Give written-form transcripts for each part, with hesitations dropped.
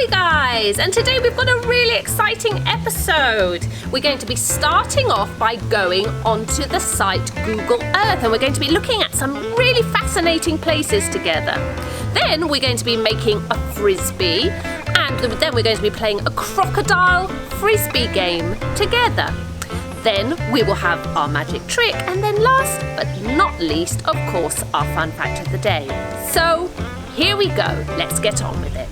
Hi guys, and today we've got a really exciting episode. We're going to be starting off by going onto the site Google Earth, and we're going to be looking at some really fascinating places together. Then we're going to be making a frisbee, and then we're going to be playing a Crocodile Frisbee game together. Then we will have our magic trick, and then last but not least, of course, our fun fact of the day. So here we go, let's get on with it.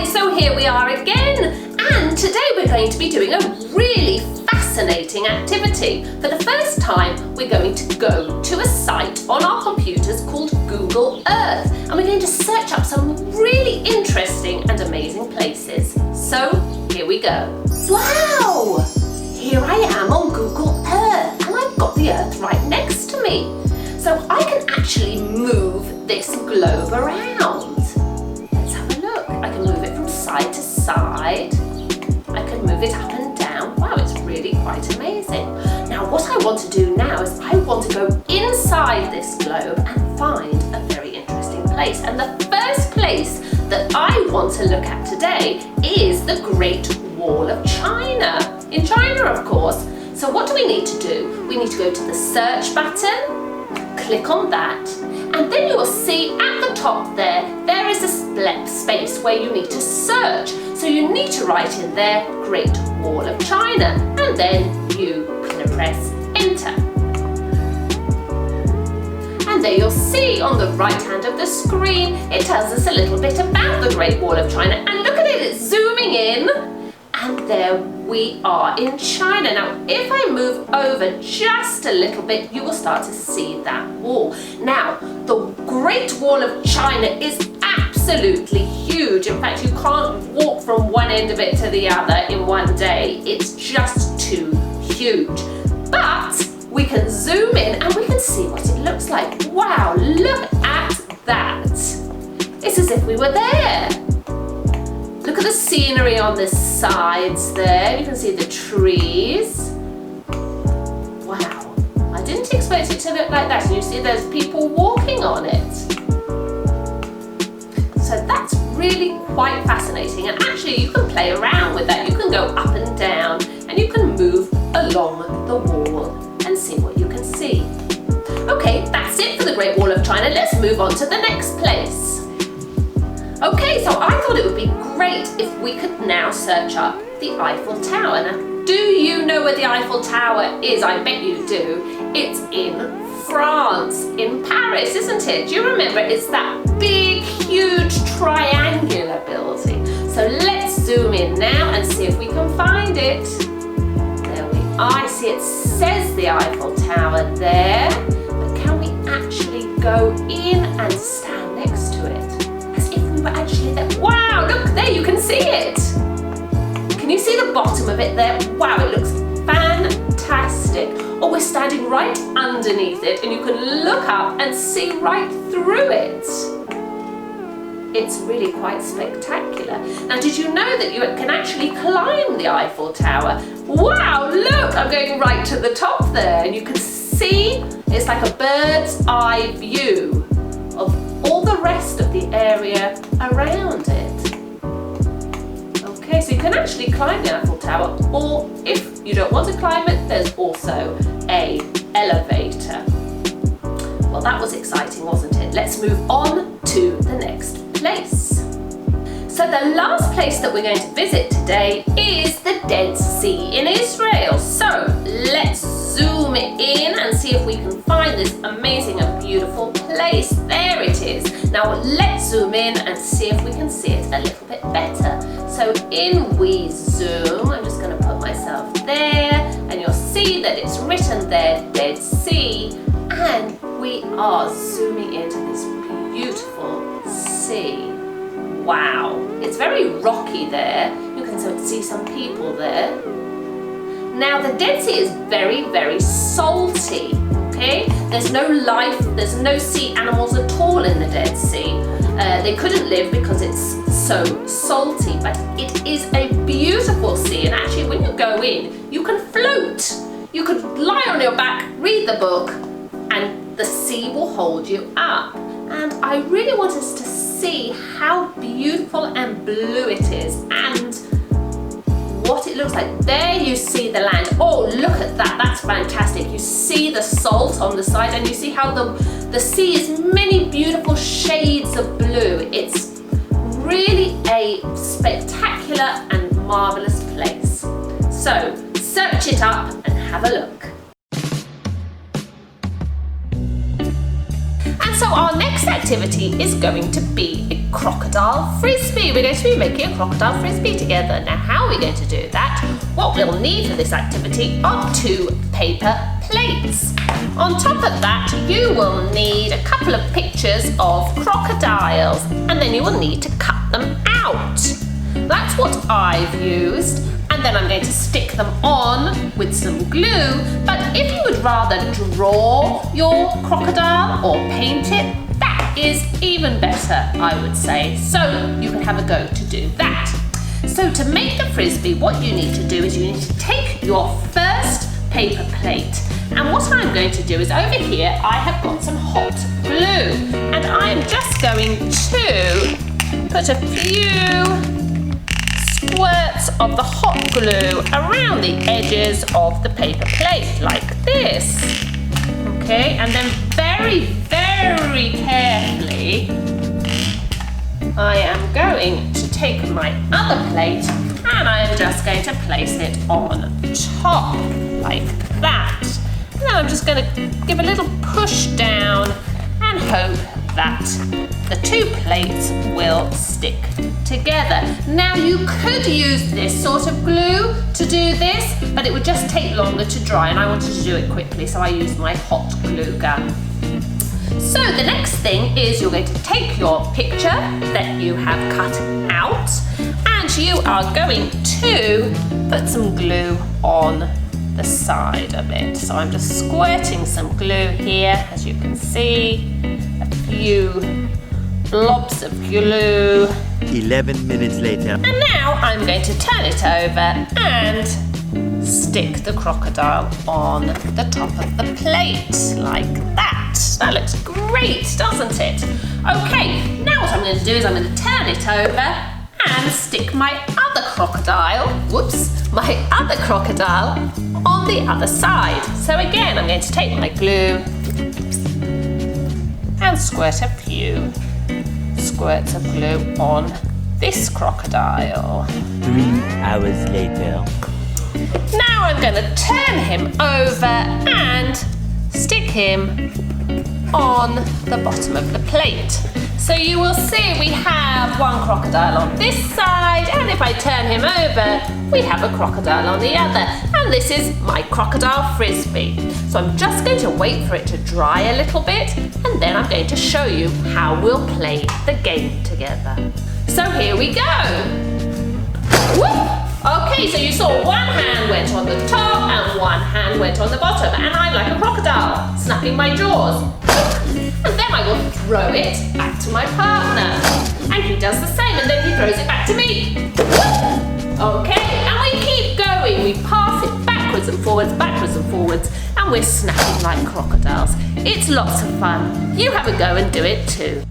So here we are again, and today we're going to be doing a really fascinating activity. For the first time, we're going to go to a site on our computers called Google Earth, and we're going to search up some really interesting and amazing places. So here we go. Wow! Here I am on Google Earth, and I've got the Earth right next to me. So I can actually move this globe around. I can move it from side to side. I can move it up and down. Wow, it's really quite amazing. Now what I want to do now is I want to go inside this globe and find a very interesting place. And the first place that I want to look at today is the Great Wall of China. In China, of course. So what do we need to do? We need to go to the search button, click on that, and then you will see at the top there is a space where you need to search. So you need to write in there Great Wall of China, and then you can press enter. And there you'll see on the right hand of the screen, it tells us a little bit about the Great Wall of China. And look at it, it's zooming in. And there we are in China. Now, if I move over just a little bit, you will start to see that wall. Now, the Great Wall of China is absolutely huge. In fact, you can't walk from one end of it to the other in one day. It's just too huge. But we can zoom in and we can see what it looks like. Wow, look at that. It's as if we were there. Look at the scenery on the sides there. You can see the trees. Wow, I didn't expect it to look like that. And you see there's people walking on it. So that's really quite fascinating. And actually you can play around with that. You can go up and down and you can move along the wall and see what you can see. Okay, that's it for the Great Wall of China. Let's move on to the next place. Okay, so I thought it would be great if we could now search up the Eiffel Tower. Now, do you know where the Eiffel Tower is? I bet you do. It's in France, in Paris, isn't it? Do you remember? It's that big, huge triangular building. So let's zoom in now and see if we can find it. There we are. I see it says the Eiffel Tower there, but can we actually go in and stand next to it? But actually there. Wow, look there, you can see it. Can you see the bottom of it there? Wow, it looks fantastic. Oh, we're standing right underneath it and you can look up and see right through it. It's really quite spectacular. Now, did you know that you can actually climb the Eiffel Tower? Wow, look, I'm going right to the top there and you can see it's like a bird's eye view of all the rest of the area around it. Okay, so you can actually climb the Eiffel Tower, or if you don't want to climb it, there's also an elevator. Well, that was exciting, wasn't it? Let's move on to the next place. So the last place that we're going to visit today is the Dead Sea in Israel. So let's zoom in and see if we can find this amazing and beautiful place. There it is. Now let's zoom in and see if we can see it a little bit better. So in we zoom. I'm just going to put myself there and you'll see that it's written there, Dead Sea, and we are zooming into this beautiful sea. Wow, it's very rocky there. You can see some people there. Now the Dead Sea is very, very salty, okay? There's no life, there's no sea animals at all in the Dead Sea. They couldn't live because it's so salty, but it is a beautiful sea, and actually when you go in, you can float. You could lie on your back, read the book, and the sea will hold you up. And I really want us to see how beautiful and blue it is and what it looks like. There you see the land. Oh, look at that, that's fantastic. You see the salt on the side and you see how the sea is many beautiful shades of blue. It's really a spectacular and marvelous place. So search it up and have a look. And so our next activity is going to be a crocodile frisbee. We're going to be making a crocodile frisbee together. Now, how are we going to do that? What we'll need for this activity are 2 paper plates. On top of that, you will need a couple of pictures of crocodiles, and then you will need to cut them out. That's what I've used. And then I'm going to stick them on with some glue. But if you would rather draw your crocodile or paint it, that is even better, I would say. So you can have a go to do that. So to make the frisbee, what you need to do is you need to take your first paper plate. And what I'm going to do is over here, I have got some hot glue. And I am just going to put a few squirts of the hot glue around the edges of the paper plate, like this. Okay, and then very, very carefully, I am going to take my other plate and I am just going to place it on top, like that. And then I'm just going to give a little push down and hope that the 2 plates will stick together. Now you could use this sort of glue to do this, but it would just take longer to dry and I wanted to do it quickly, so I used my hot glue gun. So the next thing is you're going to take your picture that you have cut out and you are going to put some glue on the side of it. So I'm just squirting some glue here, as you can see, a few blobs of glue. 11 minutes later. And now I'm going to turn it over and stick the crocodile on the top of the plate, like that. That looks great, doesn't it? Okay, now what I'm going to do is I'm going to turn it over and stick my other crocodile, my other crocodile on the other side. So again, I'm going to take my glue and squirt a few squirts of glue on this crocodile. 3 hours later. Now I'm going to turn him over and stick him on the bottom of the plate. So you will see we have one crocodile on this side, and if I turn him over, we have a crocodile on the other. And this is my crocodile frisbee. So I'm just going to wait for it to dry a little bit, and then I'm going to show you how we'll play the game together. So here we go. Whoop! Okay, so you saw one hand went on the top and one hand went on the bottom, and I'm like a crocodile, snapping my jaws. And then I will throw it back to my partner. And he does the same, and then he throws it back to me. Okay, and we keep going. We pass it backwards and forwards, and we're snapping like crocodiles. It's lots of fun. You have a go and do it too.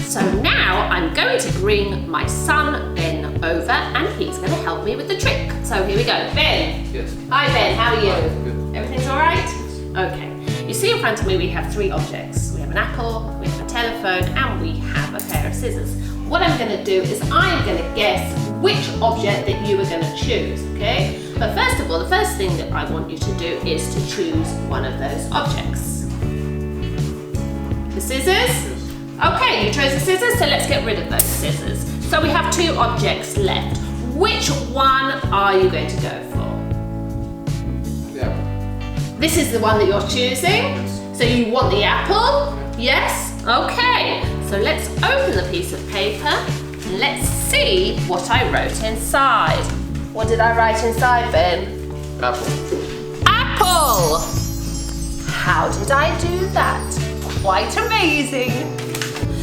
So now I'm going to bring my son Ben over and he's going to help me with the trick. So here we go. Ben. Yes. Hi Ben, how are you? Hi, good. Everything's all right? Okay. You see in front of me we have 3 objects. We have an apple, we have a telephone, and we have a pair of scissors. What I'm going to do is I'm going to guess which object that you are going to choose, okay? But first of all, the first thing that I want you to do is to choose one of those objects. The scissors? Okay, you chose the scissors, so let's get rid of those scissors. So we have 2 objects left. Which one are you going to go for? Yeah. This is the one that you're choosing. So you want the apple? Yes? Okay, so let's open the piece of paper and let's see what I wrote inside. What did I write inside, Ben? Apple. Apple! How did I do that? Quite amazing.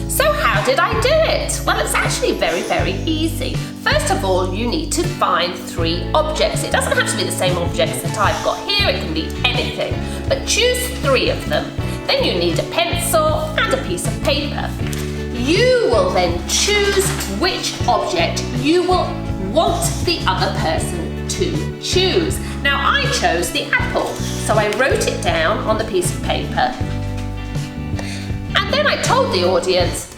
So how how did I do it? Well, it's actually very, very easy. First of all, you need to find 3 objects. It doesn't have to be the same objects that I've got here, it can be anything, but choose 3 of them. Then you need a pencil and a piece of paper. You will then choose which object you will want the other person to choose. Now, I chose the apple, so I wrote it down on the piece of paper. And then I told the audience,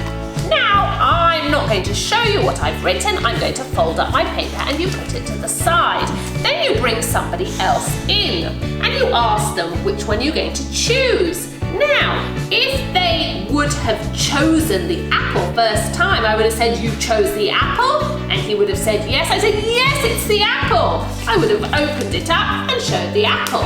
now I'm not going to show you what I've written, I'm going to fold up my paper and you put it to the side. Then you bring somebody else in and you ask them which one you're going to choose. Now, if they would have chosen the apple first time, I would have said, you chose the apple? And he would have said yes. I said, yes, it's the apple. I would have opened it up and showed the apple.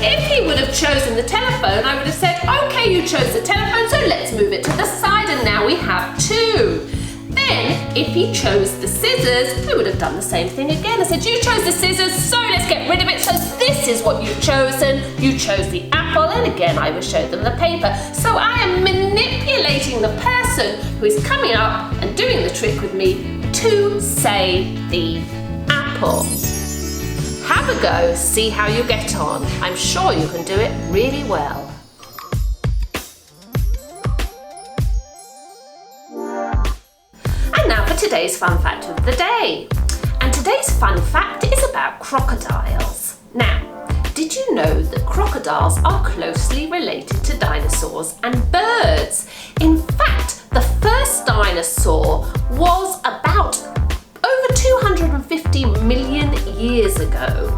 If he would have chosen the telephone, I would have said, okay, you chose the telephone, so let's move it to the side, and now we have 2. Then, if he chose the scissors, I would have done the same thing again. I said, you chose the scissors, so let's get rid of it. So this is what you've chosen. You chose the apple, and again, I will show them the paper. So I am manipulating the person who is coming up and doing the trick with me to say the apple. Have a go, see how you get on. I'm sure you can do it really well. And now for today's fun fact of the day. And today's fun fact is about crocodiles. Now, did you know that crocodiles are closely related to dinosaurs and birds? In fact, the first dinosaur was about over 250 million years ago,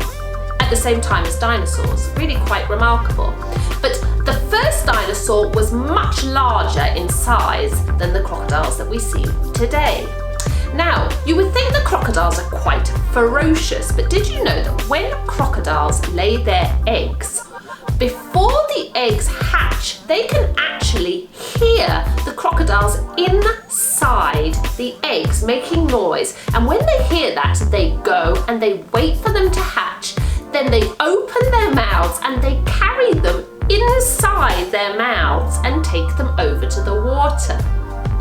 at the same time as dinosaurs. Really quite remarkable. But the first dinosaur was much larger in size than the crocodiles that we see today. Now, you would think the crocodiles are quite ferocious, but did you know that when crocodiles lay their eggs, before the eggs hatch, they can actually hear the crocodiles inside the eggs making noise. And when they hear that, they go and they wait for them to hatch. Then they open their mouths and they carry them inside their mouths and take them over to the water.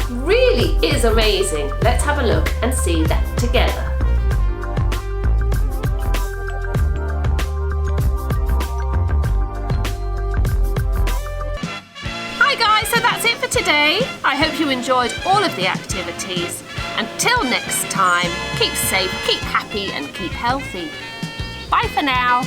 Really is amazing. Let's have a look and see that together. Hi guys, so that's it for today. I hope you enjoyed all of the activities. Until next time, keep safe, keep happy and keep healthy. Bye for now.